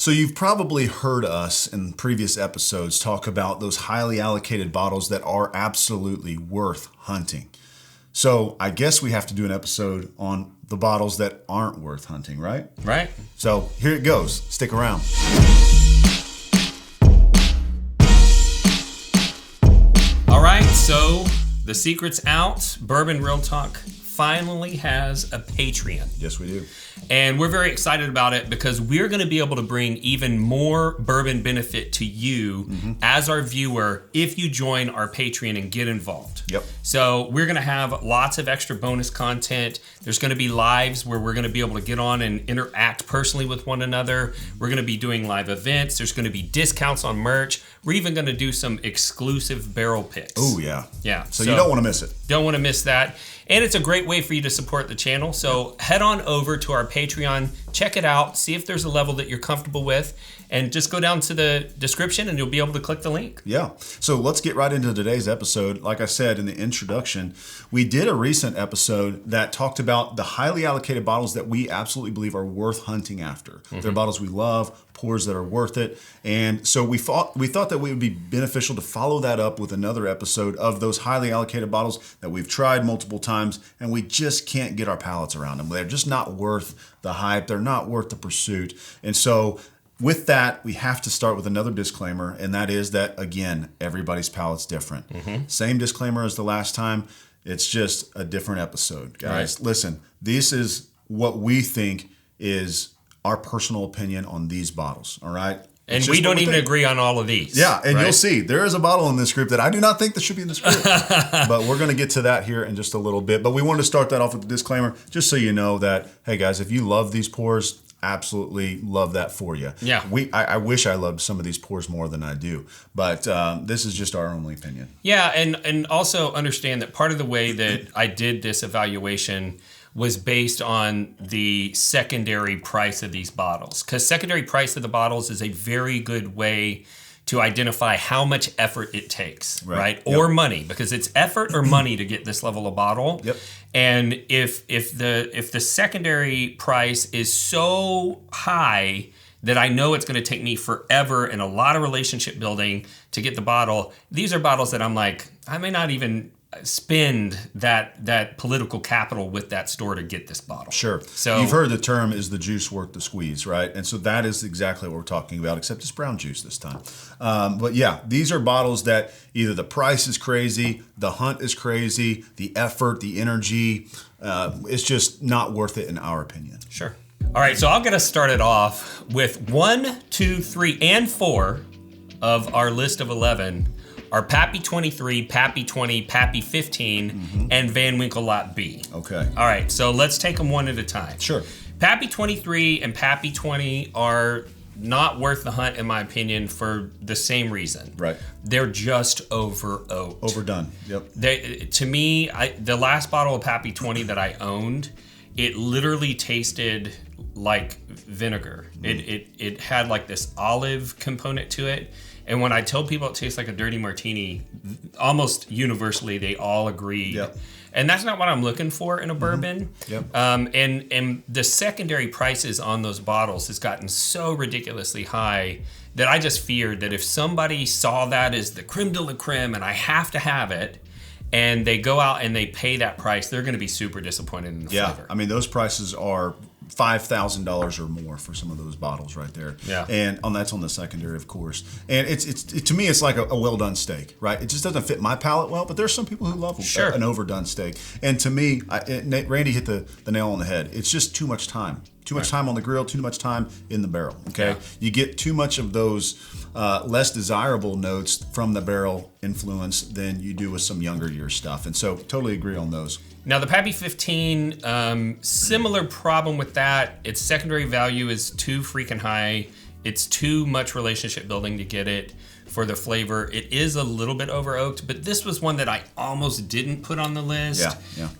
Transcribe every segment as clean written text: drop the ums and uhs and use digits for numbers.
So you've probably heard us in previous episodes talk about those highly allocated bottles that are absolutely worth hunting. So I guess we have to do an episode on the bottles that aren't worth hunting, right? Right. So here it goes. Stick around. All right, so the secret's out. Bourbon Real Talk finally has a Patreon. Yes, we do. And we're very excited about it because we're going to be able to bring even more bourbon benefit to you as our viewer if you join our Patreon and get involved. Yep. So we're going to have lots of extra bonus content. There's going to be lives where we're going to be able to get on and interact personally with one another. We're going to be doing live events. There's going to be discounts on merch. We're even going to do some exclusive barrel picks. Oh, yeah. Yeah. So you don't want to miss it. Don't want to miss that. And it's a great way for you to support the channel. So head on over to our Patreon, check it out, see if there's a level that you're comfortable with, and just go down to the description and you'll be able to click the link. Yeah. So let's get right into today's episode. Like I said in the introduction, we did a recent episode that talked about the highly allocated bottles that we absolutely believe are worth hunting after. They're bottles we love, pours that are worth it. And so we thought that it would be beneficial to follow that up with another episode of those highly allocated bottles that we've tried multiple times and we just can't get our palates around them. They're just not worth the hype. They're not worth the pursuit. And so with that, we have to start with another disclaimer, and that is that, again, everybody's palate's different. Same disclaimer as the last time. It's just a different episode, guys. Right. Listen, this is what we think is our personal opinion on these bottles, all right? And we don't even agree on all of these. Yeah, and right? You'll see. There is a bottle in this group that I do not think that should be in this group. But we're going to get to that here in just a little bit. But we wanted to start that off with a disclaimer, just so you know that, hey, guys, if you love these pours, absolutely love that for you. Yeah. I wish I loved some of these pours more than I do. But this is just our only opinion. Yeah, and also understand that part of the way that I did this evaluation was based on the secondary price of these bottles. Because secondary price of the bottles is a very good way to identify how much effort it takes, right? Or money, because it's effort or money to get this level of bottle. Yep. And if the secondary price is so high that I know it's going to take me forever and a lot of relationship building to get the bottle, these are bottles that I'm like, I may not even spend that political capital with that store to get this bottle. Sure. So you've heard the term, is the juice worth the squeeze, right? And so that is exactly what we're talking about, except it's brown juice this time. But yeah, these are bottles that either the price is crazy, the hunt is crazy, the effort, the energy, it's just not worth it in our opinion. Sure. All right, so I'll get us started off with 1, 2, 3, and 4 of our list of 11 are Pappy 23, Pappy 20, Pappy 15, and Van Winkle Lot B. Okay. All right, so let's take them one at a time. Sure. Pappy 23 and Pappy 20 are not worth the hunt, in my opinion, for the same reason. Right. They're just over-oaked. Overdone. Yep. To me, the last bottle of Pappy 20 that I owned, it literally tasted like vinegar. It had like this olive component to it. And when I tell people it tastes like a dirty martini, almost universally they all agree. Yep. And that's not what I'm looking for in a bourbon. Yep. And the secondary prices on those bottles has gotten so ridiculously high that I just feared that if somebody saw that as the creme de la creme and I have to have it, and they go out and they pay that price, they're going to be super disappointed in the flavor. I mean, those prices are $5,000 or more for some of those bottles right there. Yeah. And that's on the secondary, of course. And it's to me, it's like a well done steak, right? It just doesn't fit my palate well, but there's some people who love an overdone steak. And to me, Randy hit the nail on the head. It's just too much time. Too much time on the grill, too much time in the barrel, okay? Yeah. You get too much of those less desirable notes from the barrel influence than you do with some younger year stuff. And so totally agree on those. Now the Pappy 15, similar problem with that. Its secondary value is too freaking high. It's too much relationship building to get it for the flavor. It is a little bit over-oaked, but this was one that I almost didn't put on the list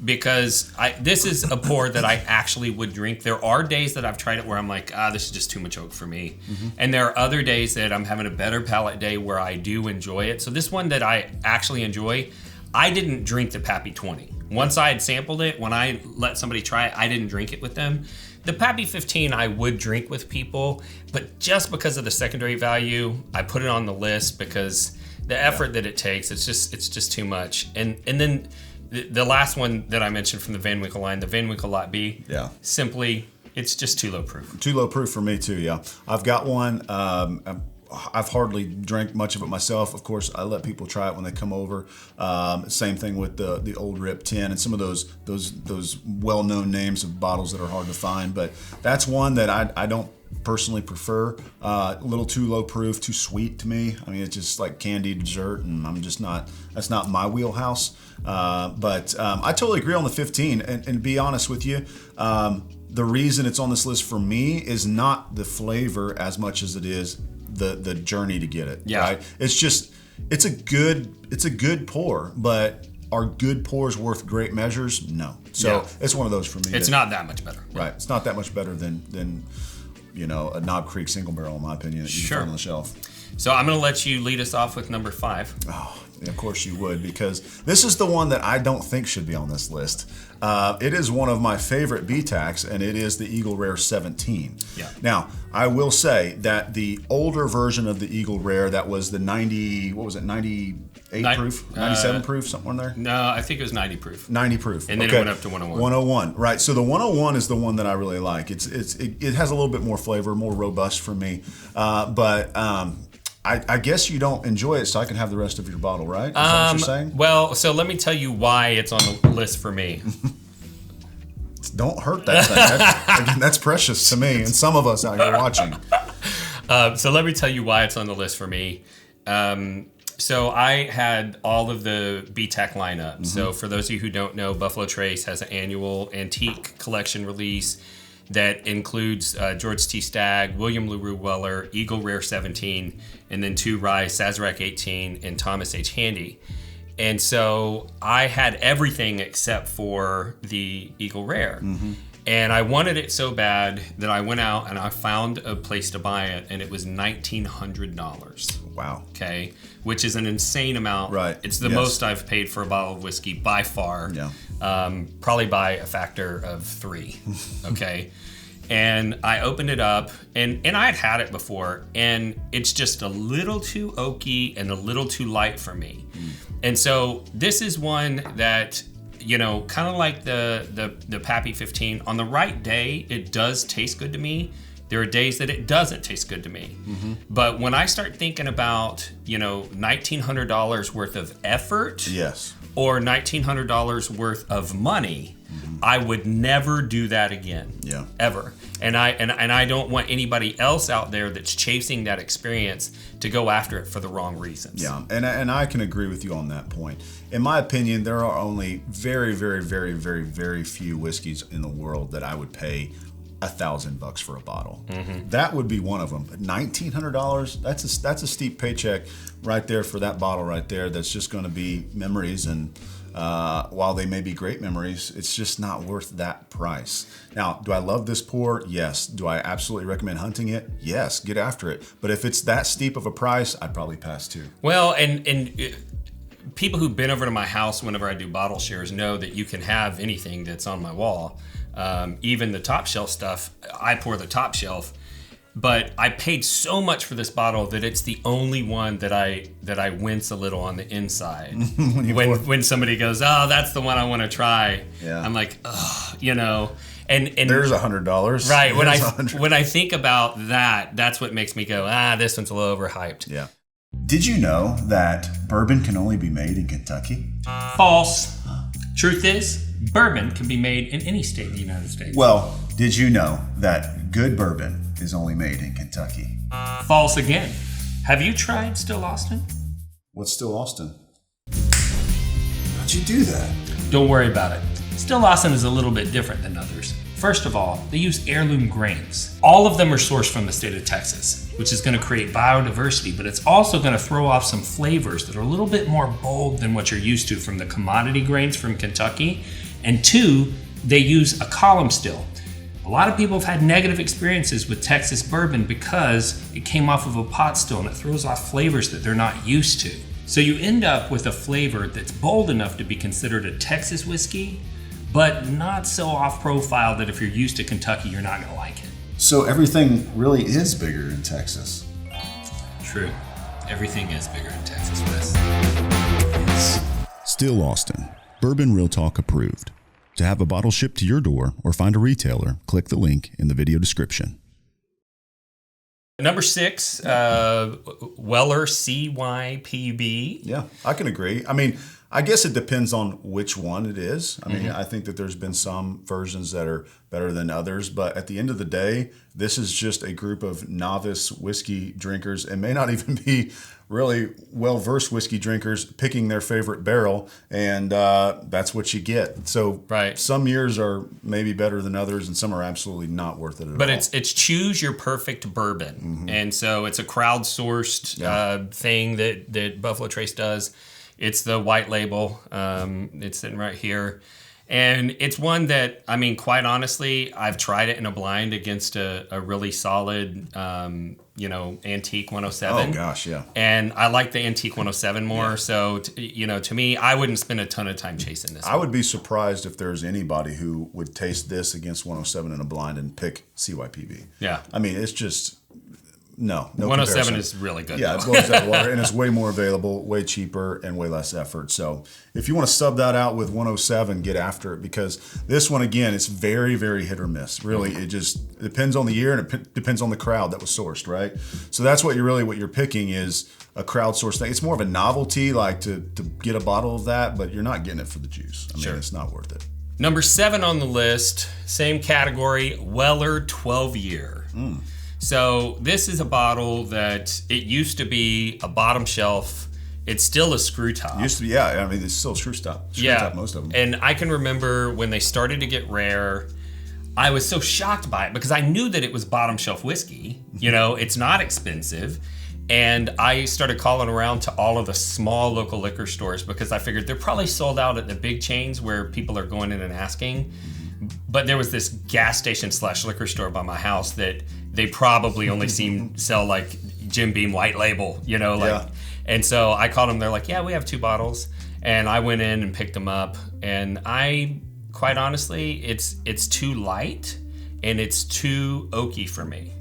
because this is a pour that I actually would drink. There are days that I've tried it where I'm like, this is just too much oak for me. And there are other days that I'm having a better palate day where I do enjoy it. So this one that I actually enjoy, I didn't drink the Pappy 20. Once I had sampled it, when I let somebody try it, I didn't drink it with them. The Pappy 15 I would drink with people, but just because of the secondary value, I put it on the list because the effort that it takes, it's just too much. And then the last one that I mentioned from the Van Winkle line, the Van Winkle Lot B, simply, it's just too low proof. Too low proof for me too, yeah. I've got one. I've hardly drank much of it myself. Of course, I let people try it when they come over. Same thing with the Old Rip 10 and some of those well-known names of bottles that are hard to find. But that's one that I don't personally prefer. A little too low proof, too sweet to me. I mean, it's just like candied dessert, and I'm just not. That's not my wheelhouse. But I totally agree on the 15. And to be honest with you, the reason it's on this list for me is not the flavor as much as it is the journey to get it. Yeah. Right? It's a good pour, but are good pours worth great measures? No. So it's one of those for me. It's not that much better. Right. It's not that much better than a Knob Creek single barrel, in my opinion, that you can find on the shelf. So I'm going to let you lead us off with number 5. Oh, of course you would, because this is the one that I don't think should be on this list. It is one of my favorite BTACs, and it is the Eagle Rare 17. Yeah. Now, I will say that the older version of the Eagle Rare, that was the 98 proof, 97 proof, somewhere in there? No, I think it was 90 proof. 90 proof. And then it went up to 101. 101, right. So the 101 is the one that I really like. It has a little bit more flavor, more robust for me. I guess you don't enjoy it, so I can have the rest of your bottle, right? Is that what you're saying? Well, so let me tell you why it's on the list for me. Don't hurt that thing. Again, that's precious to me and some of us out here watching. So let me tell you why it's on the list for me. So I had all of the BTAC lineup. Mm-hmm. So for those of you who don't know, Buffalo Trace has an annual antique collection release that includes George T. Stagg, William LaRue Weller, Eagle Rare 17, and then 2 Rye, Sazerac 18, and Thomas H. Handy. And so I had everything except for the Eagle Rare. Mm-hmm. And I wanted it so bad that I went out and I found a place to buy it, and it was $1,900. Wow. Okay. Which is an insane amount. Right. It's the most I've paid for a bottle of whiskey by far. Yeah. Probably by a factor of 3. Okay. And I opened it up, and I had it before, and it's just a little too oaky and a little too light for me. Mm. And so this is one that, kind of like the Pappy 15, on the right day, it does taste good to me. There are days that it doesn't taste good to me. Mm-hmm. But when I start thinking about, $1,900 worth of effort, yes, or $1,900 worth of money, mm-hmm. I would never do that again. Yeah. Ever. And I don't want anybody else out there that's chasing that experience to go after it for the wrong reasons. Yeah. And I can agree with you on that point. In my opinion, there are only very, very, very, very, very few whiskeys in the world that I would pay $1,000 for a bottle. Mm-hmm. That would be one of them. But $1,900, that's a steep paycheck right there for that bottle right there. That's just going to be memories, and while they may be great memories, it's just not worth that price. Now, do I love this pour? Yes. Do I absolutely recommend hunting it? Yes. Get after it. But if it's that steep of a price, I'd probably pass too. Well, and people who've been over to my house whenever I do bottle shares know that you can have anything that's on my wall. Even the top shelf stuff, I pour the top shelf, but I paid so much for this bottle that it's the only one that I wince a little on the inside when somebody goes, "Oh, that's the one I want to try." Yeah. I'm like, "Ugh," and there's $100. Right. When I think about that, that's what makes me go, this one's a little overhyped. Yeah. Did you know that bourbon can only be made in Kentucky? False. Truth is, bourbon can be made in any state in the United States. Well, did you know that good bourbon is only made in Kentucky? False again. Have you tried Still Austin? What's Still Austin? How'd you do that? Don't worry about it. Still Austin is a little bit different than others. First of all, they use heirloom grains. All of them are sourced from the state of Texas, which is going to create biodiversity, but it's also going to throw off some flavors that are a little bit more bold than what you're used to from the commodity grains from Kentucky. And 2, they use a column still. A lot of people have had negative experiences with Texas bourbon because it came off of a pot still and it throws off flavors that they're not used to. So you end up with a flavor that's bold enough to be considered a Texas whiskey, but not so off profile that if you're used to Kentucky, you're not gonna like it. So everything really is bigger in Texas. True. Everything is bigger in Texas, Wes. Still Austin. Bourbon Real Talk approved. To have a bottle shipped to your door or find a retailer, click the link in the video description. Number 6, Weller CYPB. Yeah, I can agree. I mean, I guess it depends on which one it is. I mean, I think that there's been some versions that are better than others, but at the end of the day, this is just a group of novice whiskey drinkers and may not even be really well-versed whiskey drinkers picking their favorite barrel, and that's what you get. So some years are maybe better than others, and some are absolutely not worth it at all. But it's choose your perfect bourbon. And so it's a crowdsourced thing that Buffalo Trace does. It's the white label. It's sitting right here. And it's one that, I mean, quite honestly, I've tried it in a blind against a really solid, Antique 107. Oh, gosh, yeah. And I like the Antique 107 more. Yeah. So, to me, I wouldn't spend a ton of time chasing this. I would be surprised if there's anybody who would taste this against 107 in a blind and pick CYPB. Yeah. I mean, it's just... No 107 comparison. is really good. Yeah, it blows out of water, and it's way more available, way cheaper, and way less effort. So if you want to sub that out with 107, get after it, because this one, again, it's very, very hit or miss. Really, it just depends on the year, and it depends on the crowd that was sourced, right? So that's what you're picking is a crowdsourced thing. It's more of a novelty, like to get a bottle of that, but you're not getting it for the juice. I mean, it's not worth it. Number 7 on the list, same category, Weller 12-year. So this is a bottle that it used to be a bottom shelf. It's still a screw top. Used to be, yeah. I mean, it's still a screw top. Top, most of them. And I can remember when they started to get rare, I was so shocked by it because I knew that it was bottom shelf whiskey. It's not expensive. And I started calling around to all of the small local liquor stores because I figured they're probably sold out at the big chains where people are going in and asking. But there was this gas station / liquor store by my house that they probably only sell like Jim Beam white label, And so I called them. They're like, yeah, we have 2 bottles. And I went in and picked them up. And quite honestly, it's too light and it's too oaky for me.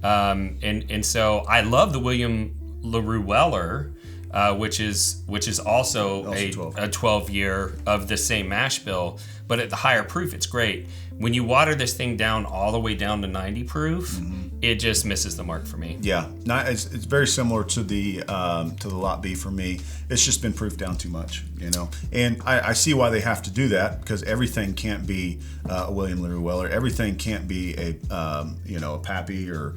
And so I love the William LaRue Weller, which is also a 12-year of the same mash bill, but at the higher proof, it's great. When you water this thing down all the way down to 90 proof, it just misses the mark for me. Yeah, it's very similar to the Lot B for me. It's just been proofed down too much, And I see why they have to do that, because everything can't be a William LaRue Weller. Everything can't be a Pappy or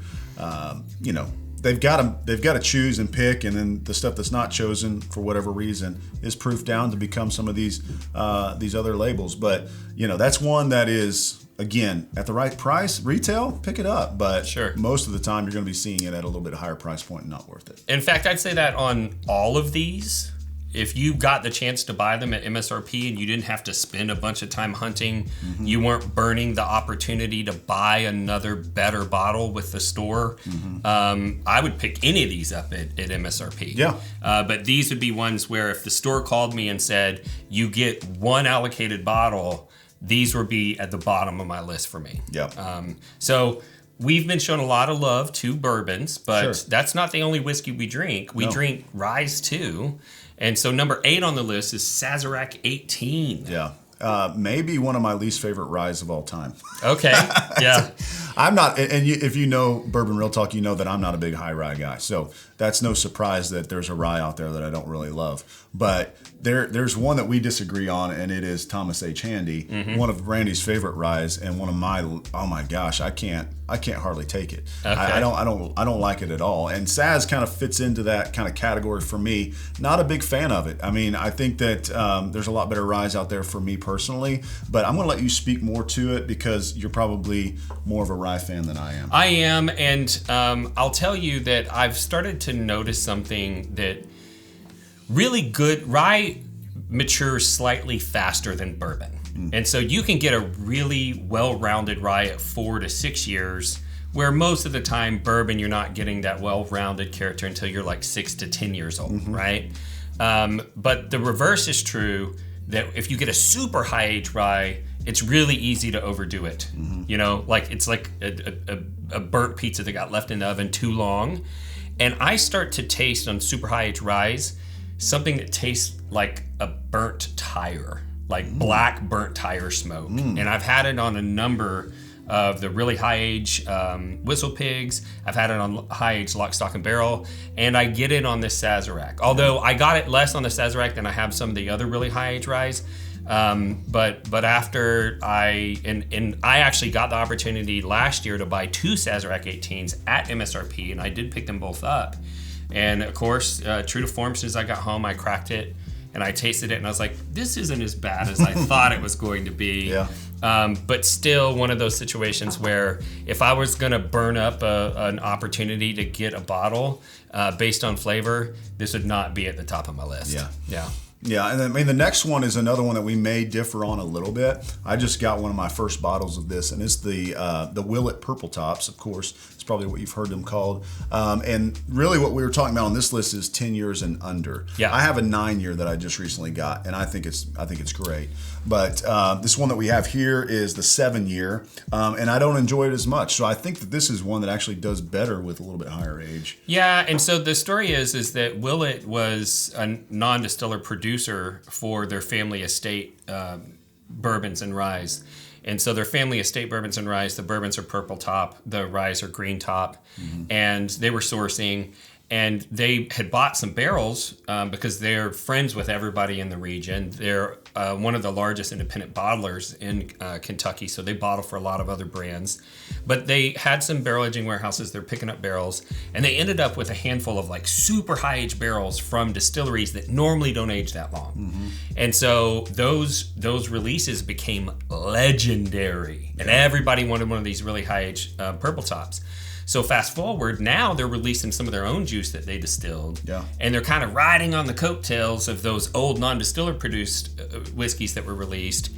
They've got to choose and pick, and then the stuff that's not chosen for whatever reason is proofed down to become some of these other labels. But that's one that is, again, at the right price, retail, pick it up. But most of the time, you're going to be seeing it at a little bit higher price point, and not worth it. In fact, I'd say that on all of these. If you got the chance to buy them at MSRP and you didn't have to spend a bunch of time hunting, you weren't burning the opportunity to buy another better bottle with the store, I would pick any of these up at MSRP. Yeah. But these would be ones where if the store called me and said, you get 1 allocated bottle, these would be at the bottom of my list for me. Yeah. So we've been shown a lot of love to bourbons, but that's not the only whiskey we drink. We drink ryes too. And so number 8 on the list is Sazerac 18. Yeah. Maybe one of my least favorite ryes of all time. Okay. Yeah. I'm not, and if you know Bourbon Real Talk, you know that I'm not a big high rye guy. So that's no surprise that there's a rye out there that I don't really love. But there's one that we disagree on, and it is Thomas H. Handy, one of Randy's favorite ryes, and one of my, oh my gosh, I can't hardly take it. Okay. I don't like it at all. And Saz kind of fits into that kind of category for me. Not a big fan of it. I mean, I think that there's a lot better ryes out there for me personally, but I'm going to let you speak more to it because you're probably more of a rye fan than I am. I am, and I'll tell you that I've started to notice something that really good rye matures slightly faster than bourbon. And so you can get a really well-rounded rye at 4 to 6 years, where most of the time bourbon, you're not getting that well-rounded character until you're like 6 to 10 years old, right? But the reverse is true, that if you get a super high age rye, it's really easy to overdo it. You know, like it's like a burnt pizza that got left in the oven too long. And I start to taste on super high age ryes something that tastes like a burnt tire, like black burnt tire smoke. And I've had it on a number of the really high age Whistle Pigs. I've had it on high age Lock, Stock, and Barrel, and I get it on this Sazerac. Although I got it less on the Sazerac than I have some of the other really high age ryes. But after I actually got the opportunity last year to buy 2 Sazerac 18s at MSRP, and I did pick them both up. And of course, true to form, as soon as I got home, I cracked it and I tasted it, and I was like, this isn't as bad as I thought it was going to be. Yeah. But still one of those situations where if I was going to burn up an opportunity to get a bottle based on flavor, this would not be at the top of my list. Yeah. Yeah. Yeah, and I mean the next one is another one that we may differ on a little bit. I just got one of my first bottles of this, and it's the Willet Purple Tops. Of course, it's probably what you've heard them called. And really, what we were talking about on this list is 10 years and under. Yeah, I have a 9-year that I just recently got, and I think it's great. But this one that we have here is the 7-year, and I don't enjoy it as much. So I think that this is one that actually does better with a little bit higher age. Yeah, and so the story is that Willet was a non-distiller producer for their family estate bourbons and ryes. And so their family estate bourbons and ryes, the bourbons are purple top, the ryes are green top, and they were sourcing. And they had bought some barrels because they're friends with everybody in the region. They're one of the largest independent bottlers in Kentucky, so they bottle for a lot of other brands. But they had some barrel aging warehouses. They're picking up barrels, and they ended up with a handful of like super high age barrels from distilleries that normally don't age that long. And so those releases became legendary, and everybody wanted one of these really high age purple tops. So fast forward, now they're releasing some of their own juice that they distilled. Yeah. And they're kind of riding on the coattails of those old non-distiller produced whiskeys that were released.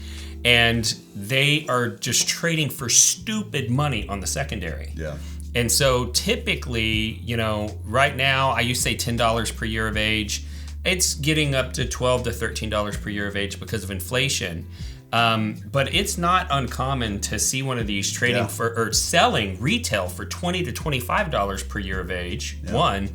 And they are just trading for stupid money on the secondary. Yeah. And so typically, you know, right now, I used to say $10 per year of age. It's getting up to $12 to $13 per year of age because of inflation. But it's not uncommon to see one of these trading for or selling retail for $20 to $25 per year of age, one,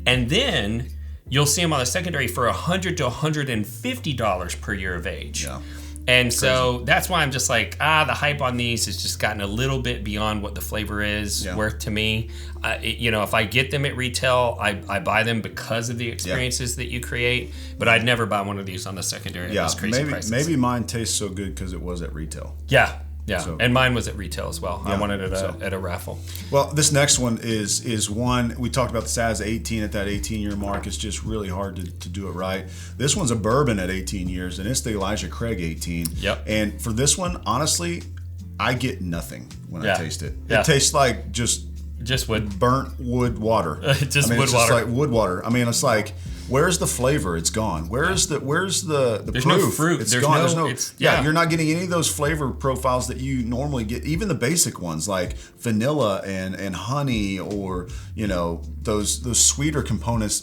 and then you'll see them on the secondary for $100 to $150 per year of age. Yeah. And so that's why I'm just like, the hype on these has just gotten a little bit beyond what the flavor is worth to me. If I get them at retail, I buy them because of the experiences that you create, but I'd never buy one of these on the secondary at those crazy prices. Maybe mine tastes so good because it was at retail. Yeah. So, and mine was at retail as well. I wanted it at a raffle. Well, this next one is one, we talked about the Saz 18 at that 18-year mark. It's just really hard to do it right. This one's a bourbon at 18 years, and it's the Elijah Craig 18. Yep. And for this one, honestly, I get nothing when I taste it. Yeah. It tastes like just wood. Burnt wood water. It's just water. like wood water. I mean, it's like, where's the flavor? It's gone. Where's the There's proof? no fruit. It's There's gone. You're not getting any of those flavor profiles that you normally get. Even the basic ones like vanilla and honey, or those sweeter components.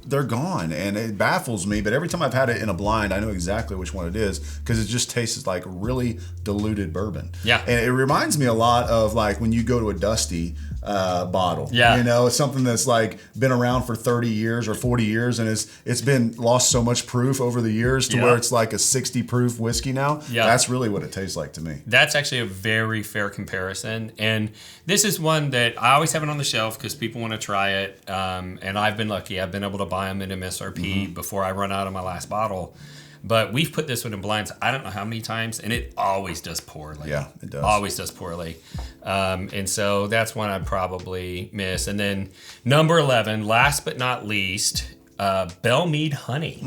They're gone, and it baffles me. But every time I've had it in a blind, I know exactly which one it is because it just tastes like really diluted bourbon. Yeah, and it reminds me a lot of like when you go to a Dusty bottle. Yeah, it's something that's like been around for 30 years or 40 years, and it's been lost so much proof over the years to where it's like a 60 proof whiskey now. Yeah, that's really what it tastes like to me. That's actually a very fair comparison, and this is one that I always have it on the shelf because people want to try it. And I've been lucky; I've been able to buy them at MSRP before I run out of my last bottle. But we've put this one in blinds I don't know how many times, and it always does poorly. Yeah, it does. Always does poorly. And so that's one I'd probably miss. And then number 11, last but not least, Belle Meade Honey.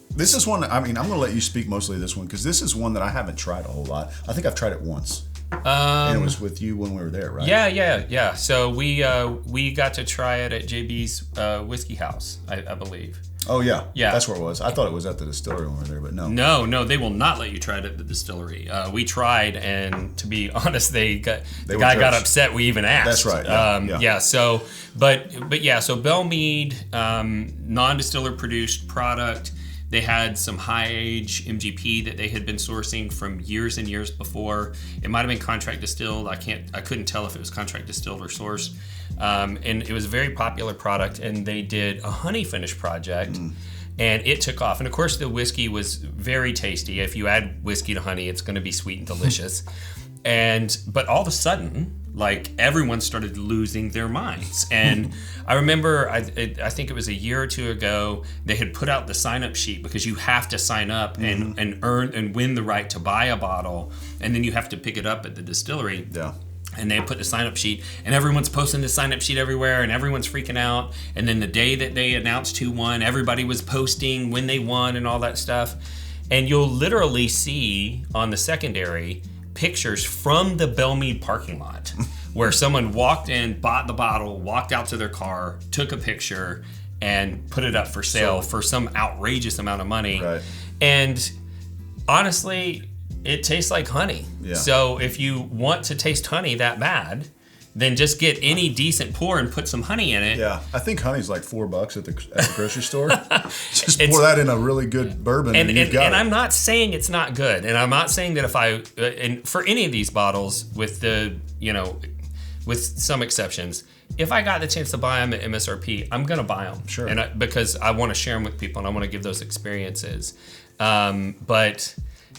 This is one, I'm going to let you speak mostly of this one because this is one that I haven't tried a whole lot. I think I've tried it once. And it was with you when we were there, right? Yeah. So we got to try it at JB's Whiskey House, I believe. Oh, yeah. Yeah. That's where it was. I thought it was at the distillery when we were there, but no. No, they will not let you try it at the distillery. We tried, and to be honest, the guy got upset we even asked. That's right. Yeah. So, but yeah, so Belle Meade, non-distiller produced product. They had some high-age MGP that they had been sourcing from years and years before. It might have been contract distilled. I couldn't tell if it was contract distilled or sourced. And it was a very popular product. And they did a honey finish project, and it took off. And of course, the whiskey was very tasty. If you add whiskey to honey, it's going to be sweet and delicious. But all of a sudden, like, everyone started losing their minds. And I remember, I think it was a year or two ago, they had put out the sign-up sheet, because you have to sign up and earn and win the right to buy a bottle, and then you have to pick it up at the distillery. Yeah. And they put the sign-up sheet, and everyone's posting the sign-up sheet everywhere, and everyone's freaking out. And then the day that they announced who won, everybody was posting when they won and all that stuff. And you'll literally see on the secondary pictures from the Belle Meade parking lot where someone walked in, bought the bottle, walked out to their car, took a picture, and put it up for sale for some outrageous amount of money. Right. And honestly, it tastes like honey. Yeah. So if you want to taste honey that bad, then just get any decent pour and put some honey in it. Yeah, I think honey's like $4 at the grocery store. Just pour that in a really good bourbon, and you've got it. And I'm not saying it's not good, and I'm not saying that if I and for any of these bottles, with with some exceptions, if I got the chance to buy them at MSRP, I'm gonna buy them. Sure. And because I want to share them with people, and I want to give those experiences. But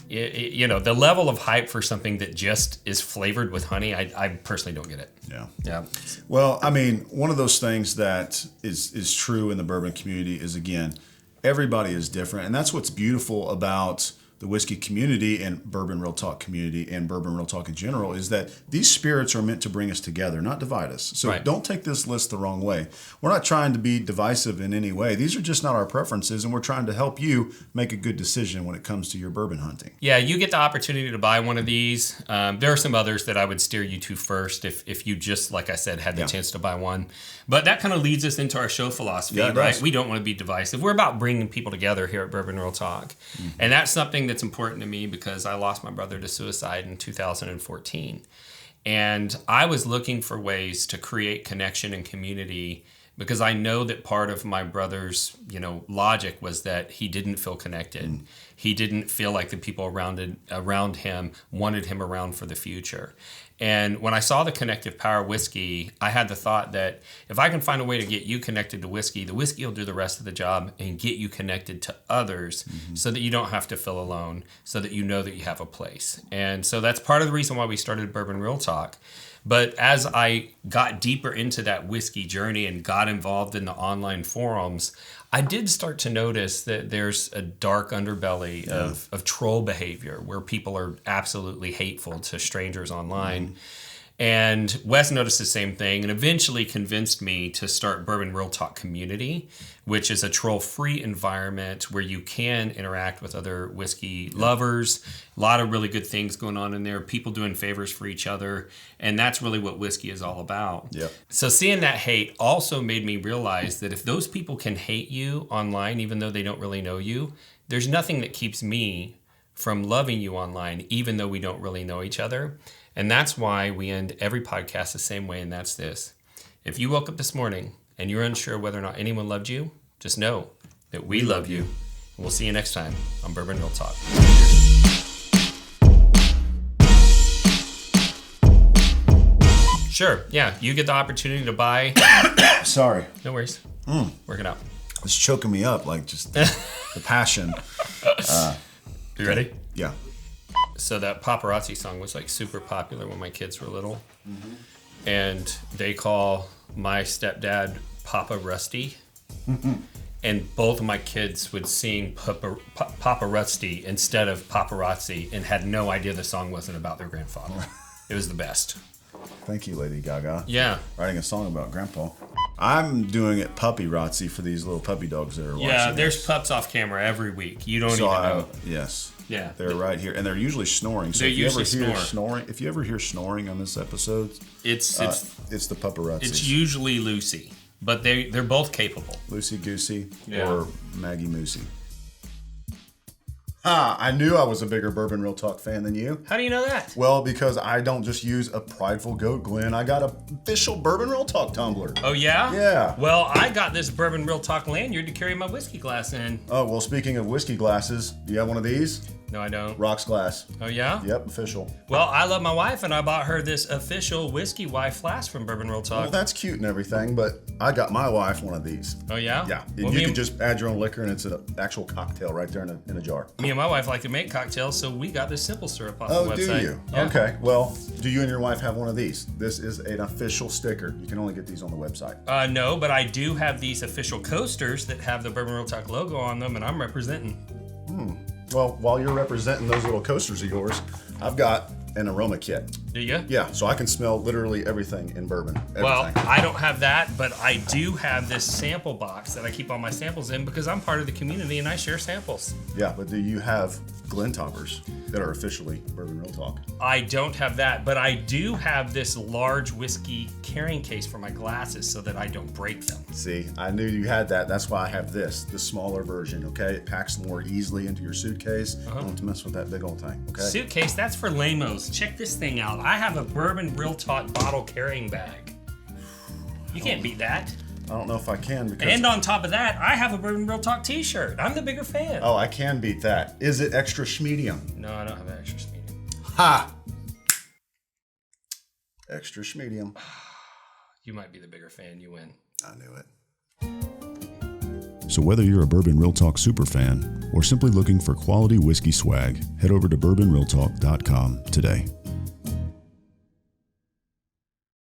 the level of hype for something that just is flavored with honey, I personally don't get it. Yeah. Yeah. Well, I mean, one of those things that is true in the bourbon community is, again, everybody is different. And that's what's beautiful about the whiskey community and Bourbon Real Talk community and Bourbon Real Talk in general, is that these spirits are meant to bring us together, not divide us. So Don't take this list the wrong way. We're not trying to be divisive in any way. These are just not our preferences, and we're trying to help you make a good decision when it comes to your bourbon hunting. Yeah, you get the opportunity to buy one of these. There are some others that I would steer you to first if you just, like I said, had the chance to buy one. But that kind of leads us into our show philosophy, right? We don't want to be divisive. We're about bringing people together here at Bourbon Real Talk. Mm-hmm. And that's something that's important to me, because I lost my brother to suicide in 2014. And I was looking for ways to create connection and community, because I know that part of my brother's, logic was that he didn't feel connected. He didn't feel like the people around him wanted him around for the future. And when I saw the connective power of whiskey, I had the thought that if I can find a way to get you connected to whiskey, the whiskey will do the rest of the job and get you connected to others, so that you don't have to feel alone, so that you know that you have a place. And so that's part of the reason why we started Bourbon Real Talk. But as I got deeper into that whiskey journey and got involved in the online forums, I did start to notice that there's a dark underbelly of troll behavior, where people are absolutely hateful to strangers online. And Wes noticed the same thing, and eventually convinced me to start Bourbon Real Talk Community, which is a troll-free environment where you can interact with other whiskey lovers. A lot of really good things going on in there, people doing favors for each other, and that's really what whiskey is all about. Yep. So seeing that hate also made me realize that if those people can hate you online, even though they don't really know you, there's nothing that keeps me from loving you online, even though we don't really know each other. And that's why we end every podcast the same way, and that's this. If you woke up this morning and you're unsure whether or not anyone loved you, just know that we love you. And we'll see you next time on Bourbon Real Talk. Sure, yeah, you get the opportunity to buy. Sorry. No worries. Work it out. It's choking me up, like just the passion. You ready? Yeah. So that Paparazzi song was like super popular when my kids were little. And they call my stepdad Papa Rusty. And both of my kids would sing Papa Rusty instead of paparazzi, and had no idea the song wasn't about their grandfather. It was the best. Thank you, Lady Gaga. Yeah. Writing a song about Grandpa. I'm doing it puppy Razzi for these little puppy dogs that are watching. Yeah, there's pups off camera every week. You don't even know. Yes. Yeah. They're right here, and they're usually snoring. So if you ever hear snoring, if you ever hear snoring on this episode, it's the paparazzi. It's usually Lucy. but they're both capable. Loosey Goosey Yeah. or Maggie Moosey. I knew I was a bigger Bourbon Real Talk fan than you. How do you know that? Well, because I don't just use a prideful goat, Glenn. I got an official Bourbon Real Talk tumbler. Oh, yeah? Yeah. Well, I got this Bourbon Real Talk lanyard to carry my whiskey glass in. Oh, well, speaking of whiskey glasses, do you have one of these? No, I don't. Rocks glass. Oh, yeah? Yep, official. Well, I love my wife, and I bought her this official Whiskey Wife flask from Bourbon Real Talk. Well, that's cute and everything, but I got my wife one of these. Oh, yeah? Yeah. Well, You can just add your own liquor, and it's an actual cocktail right there in a jar. Me and my wife like to make cocktails, so we got this simple syrup off Oh, the do website. you? Yeah. Okay. Well, do you and your wife have one of these? This is an official sticker. You can only get these on the website. No, but I do have these official coasters that have the Bourbon Real Talk logo on them, and I'm representing. Well, while you're representing those little coasters of yours, I've got an aroma kit. Do you? Yeah, so I can smell literally everything in bourbon. Everything. Well, I don't have that, but I do have this sample box that I keep all my samples in because I'm part of the community and I share samples. Yeah, but do you have Glen toppers that are officially Bourbon Real Talk? I don't have that, but I do have this large whiskey carrying case for my glasses so that I don't break them. See, I knew you had that. That's why I have this, the smaller version, okay? It packs more easily into your suitcase. Don't have to mess with that big old thing, okay? Suitcase, that's for lamos. Check this thing out. I have a Bourbon Real Talk bottle carrying bag. You can't beat that. I don't know if I can because... And on top of that, I have a Bourbon Real Talk t-shirt. I'm the bigger fan. Oh, I can beat that. Is it extra schmedium? No, I don't have an extra medium. Ha! Extra schmedium. You might be the bigger fan. You win. I knew it. So whether you're a Bourbon Real Talk super fan or simply looking for quality whiskey swag, head over to bourbonrealtalk.com today.